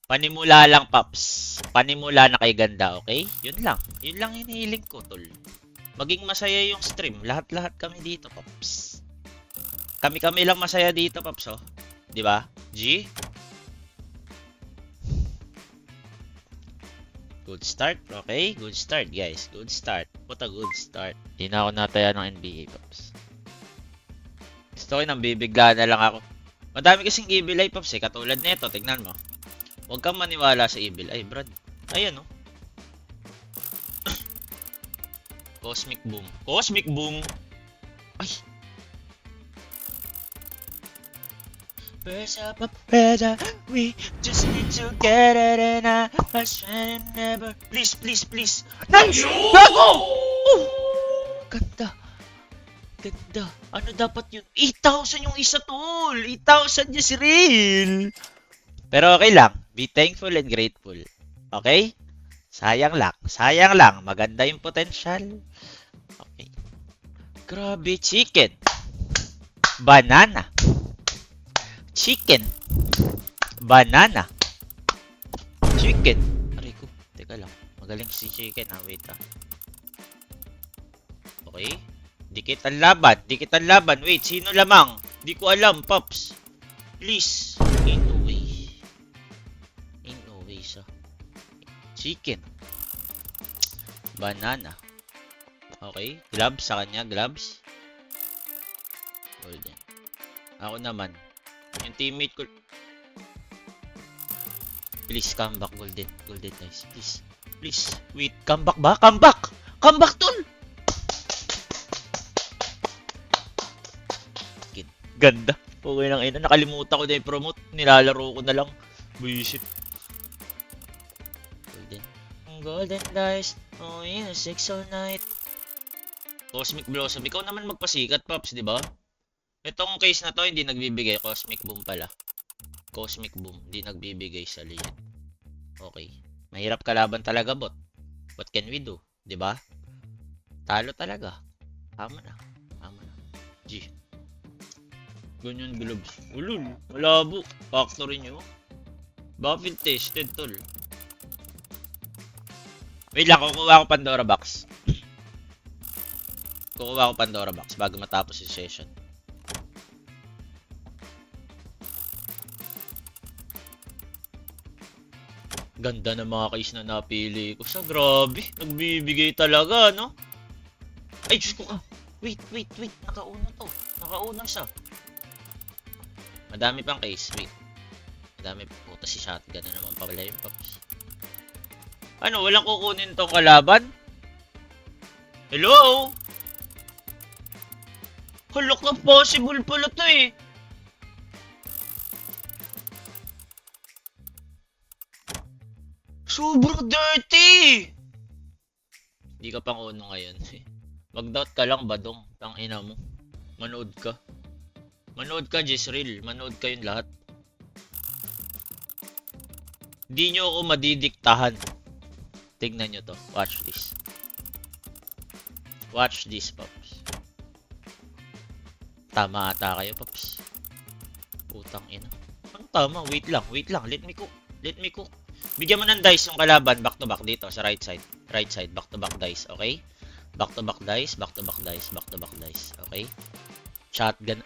Panimula lang, Paps. Panimula na kay ganda, okay? Yun lang. Yun lang hinihiling ko, tol. Maging masaya yung stream. Lahat-lahat kami dito, Paps. Kami-kami lang masaya dito, Paps, oh. Di ba? G? Good start, okay? Good start, guys. Good start. What a good start. Di na ako nataya ng NBA, Paps. Gusto ko nang bibigla na lang ako. Madami kasing evil eye, Paps, eh. Katulad nito, tignan mo. Huwag kang maniwala sa evil eye, Brad. Ayan, oh. Cosmic Boom. Cosmic Boom! Ay! Birds up, we just need to get it and I must never. Please, please, please. Nice! Gago! Oh! Ganda. Ganda. Ano dapat yun? 8,000 yung isa, tol. 8,000 niya si Real. Pero okay lang. Be thankful and grateful. Okay? Sayang lang. Sayang lang. Maganda yung potential. Okay. Grabe, chicken. Banana. Chicken. Banana. Chicken. Aray ko. Teka lang. Magaling si chicken, ha. Wait, ha. Okay. Dikit ang laban. Dikit ang laban. Wait, sino lamang? Di ko alam, Pops. Please. Ain't no way. Ain't no way, sa. Chicken. Banana. Okay. Gloves sa kanya. Gloves. Golden. Ako naman. Yung teammate ko. Please, come back, Golden. Golden, nice. Please. Please. Wait, come back ba? Come back! Come back, tol! Ganda. Okay lang, ina. Nakalimutan ko na i-promote. Nilalaro ko na lang. Buisit. Golden. Golden dice. Oh yeah, sex all night. Cosmic Blossom. Ikaw naman magpasikat, Pops, di ba? Itong case na to, hindi nagbibigay. Cosmic Boom pala. Cosmic Boom. Hindi nagbibigay sa legend. Okay. Mahirap kalaban talaga, bot. What can we do? Diba? Talo talaga. Tama na. Tama na. G. Ganyan gloves. Ulul. Malabo. Factory nyo. Buffet tested, tol. Wait lang. Kukuha ko Pandora box. Kukuha ko Pandora box bago matapos yung session. Ganda ng mga case na napili ko. Sa grabe. Nagbibigay talaga, no? Ay, Diyos ko ka. Wait. Nakauna to. Nakauna siya. Madami pang case. Wait. Madami pa. Puta si shotgun na naman pala yung Pops. Ano? Walang kukunin tong kalaban? Hello? Halok na possible pala to eh. Sobrang dirty! Hindi ka pang uno ngayon. Mag-doubt ka lang, Badong. Tang ina mo. Manood ka. Manood ka, Jezreel. Manood kayong lahat. Hindi nyo ako madidiktahan. Tignan nyo to. Watch this. Watch this, Pops. Tama ata kayo, Pops. Putang ina. Ano tama? Wait lang. Let me cook. Bigyan mo ng dice yung kalaban back to back dito sa right side. Right side, back to back dice, okay? Back to back dice. Okay? Shotgun.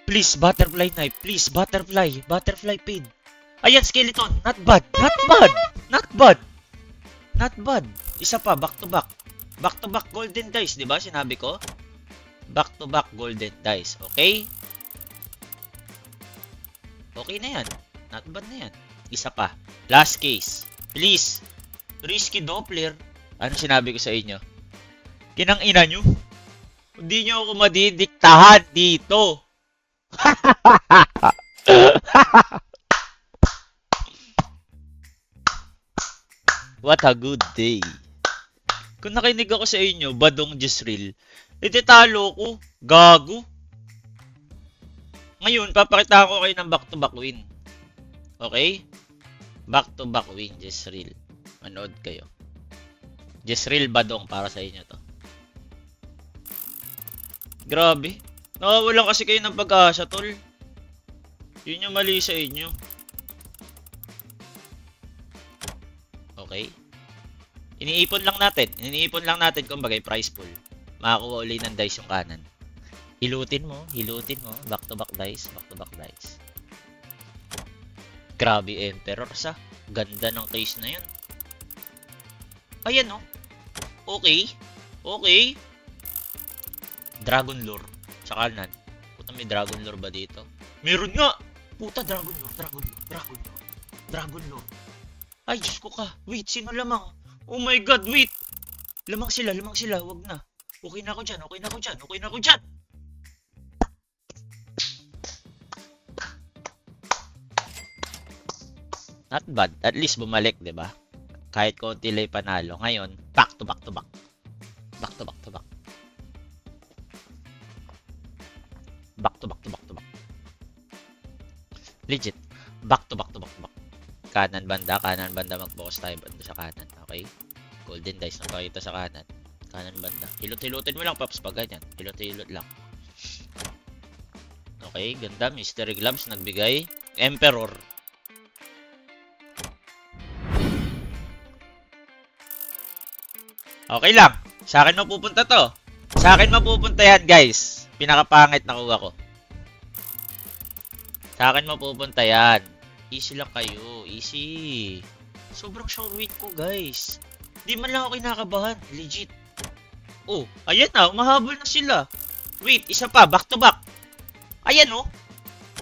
Please, butterfly knife. Please, butterfly pin. Ayan, skeleton. Not bad. Isa pa, back to back. Back to back golden dice, di ba? Sinabi ko. Back to back golden dice, okay? Okay na yan. Not bad na yan. Isa pa. Last case. Please. Risky Doppler. Ano sinabi ko sa inyo? Kinang ina nyo. Hindi nyo ako madidiktahan dito. What a good day. Kung nakinig ako sa inyo, Badong Jezreel, talo ko. Gago. Ngayon, papakita ko kayo ng back-to-back win. Okay? Back-to-back win, Jezreel. Manood kayo. Jezreel Badong para sa inyo to. Grabe. Nawawalan kasi kayo ng pag-asa, tol. Yun yung mali sa inyo. Okay? Iniipon lang natin kumbaga yung price pool. Makakuha uli ng dice yung kanan. Hilutin mo. Back to back dice. Grabe, Emperor sa. Ganda ng case na yun. Ayan, oh. Okay. Dragon Lore. Sa kanan. Puta, may Dragon Lore ba dito? Meron nga! Puta, Dragon Lore. Ay, Diyos ko ka. Wait, sino lamang? Oh my God, wait! Lamang sila. Wag na. Okay na ako dyan. Not bad. At least bumalik, di ba? Kahit konti lang panalo. Ngayon, back to back. Legit. Back to back. Kanan banda mag-focus tayo banda sa kanan. Okay? Golden dice na pakita sa kanan. Kanan banda. Hilot-hilotin mo lang, Paps, pag ganyan. Hilot lang. Okay, ganda. Mystery Gloves nagbigay. Emperor. Okay lang. Sa akin mapupunta to. Sa akin mapupunta yan, guys. Pinakapangit na kuha ko. Sa akin mapupunta yan. Easy lang kayo. Easy. Sobrang sure weight ko, guys. Di man lang ako kinakabahan. Legit. Oh, ayan na. Umahabol na sila. Wait, isa pa. Back to back. Ayan, oh.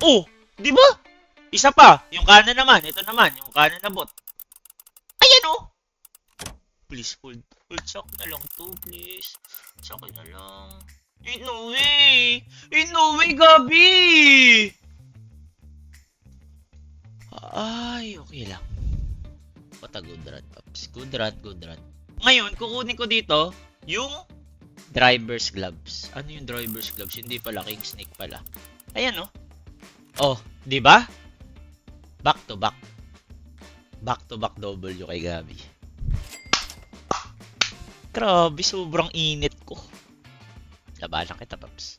Oh, di ba? Isa pa. Yung kanan naman. Ito naman. Yung kanan na bot. Ayan, oh. Please, hold. Sak na lang to, please. Sak na lang. Ain't no way, Gabi! Ay, okay lang. What a good run, Paps. Good run. Ngayon, kukunin ko dito yung driver's gloves. Ano yung driver's gloves? Hindi pala, king snake pala. Ayan, oh. Oh, di ba? Back to back. Back to back W kay Gabi. Grabe, sobrang init ko. Labanan kita, Paps.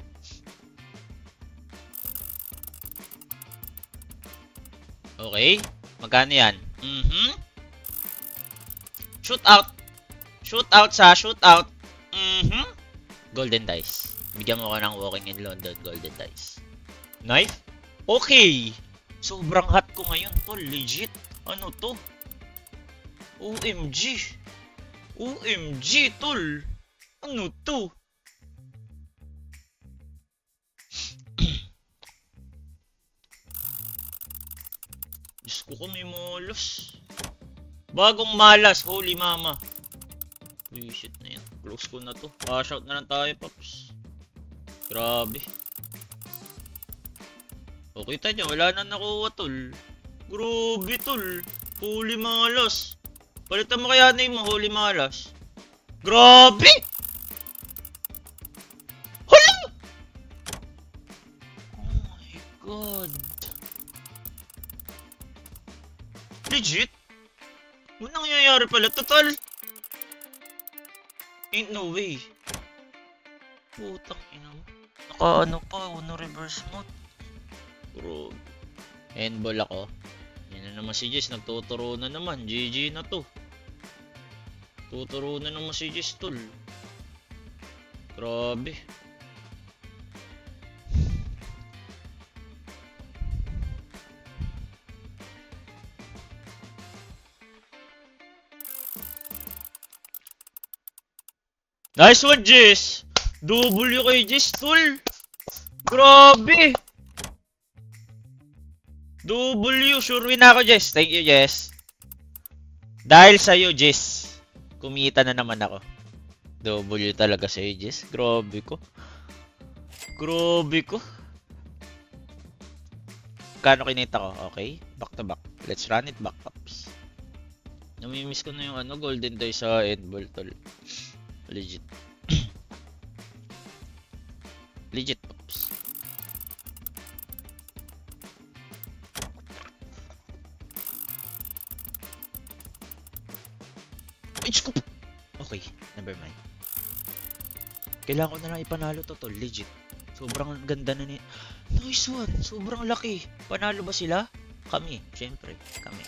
Okay. Magkano yan? Shoot out. Golden dice. Bigyan mo ko ng Walking in London golden dice. Knife? Okay. Sobrang hot ko ngayon, tol. Legit. Ano to? OMG, tol. Ano to? Diyos ko may malas. Bagong malas, holy mama. Uy, shit na yan. Close ko na to. Cash out na lang tayo, Paps. Grabe. Okay tayo, wala na nakuha, tol. Grabe, tol. Holy malas. Palitan mo kaya na yung mga holy malas. Grabe! Hala! Oh my God. Legit? Ano nangyayari pala? Total? Ain't no way. Putang ina mo. Naka pa, no reverse mode. Bro. Handball ako. Yan na naman si Jess, nagtuturo na naman. GG na to. Tuturo na naman si Jess, tol. Grabe. Nice one, Jess! W kay Jess, tol! Grabe! W, sure win ako, Jess. Thank you, Jess. Dahil sa'yo, Jess, kumita na naman ako. W talaga sa'yo, Jess. Grabe ko. Kano kinita ko? Okay. Back to back. Let's run it back, Pops. Namimiss ko na yung golden die sa endball, tol. Legit. Legit, Pops. Okay, never mind. Kailangan ko na lang ipanalo to, tol. Legit. Sobrang ganda na ni... Nice one. Sobrang laki. Panalo ba sila? Kami. Siyempre. Kami.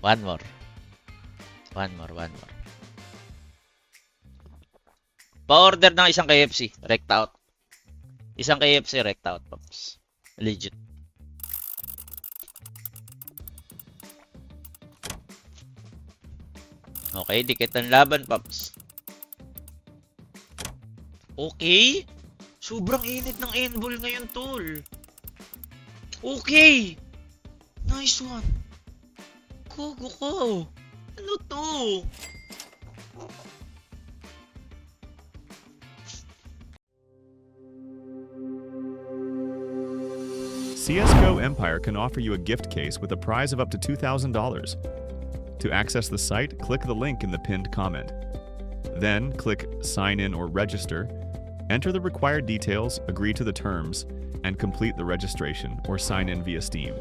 One more. One more. Pa-order ng isang KFC. Rect out. Isang KFC, rect out, Pops. Legit. Okay, dikit ang laban, Pops. Okay. Sobrang init ng N-ball ngayon, tol. Okay. Nice one. Gogo ko. Ano to? CSGO Empire can offer you a gift case with a prize of up to $2,000. To access the site, click the link in the pinned comment. Then, click Sign In or Register, enter the required details, agree to the terms, and complete the registration or sign in via Steam.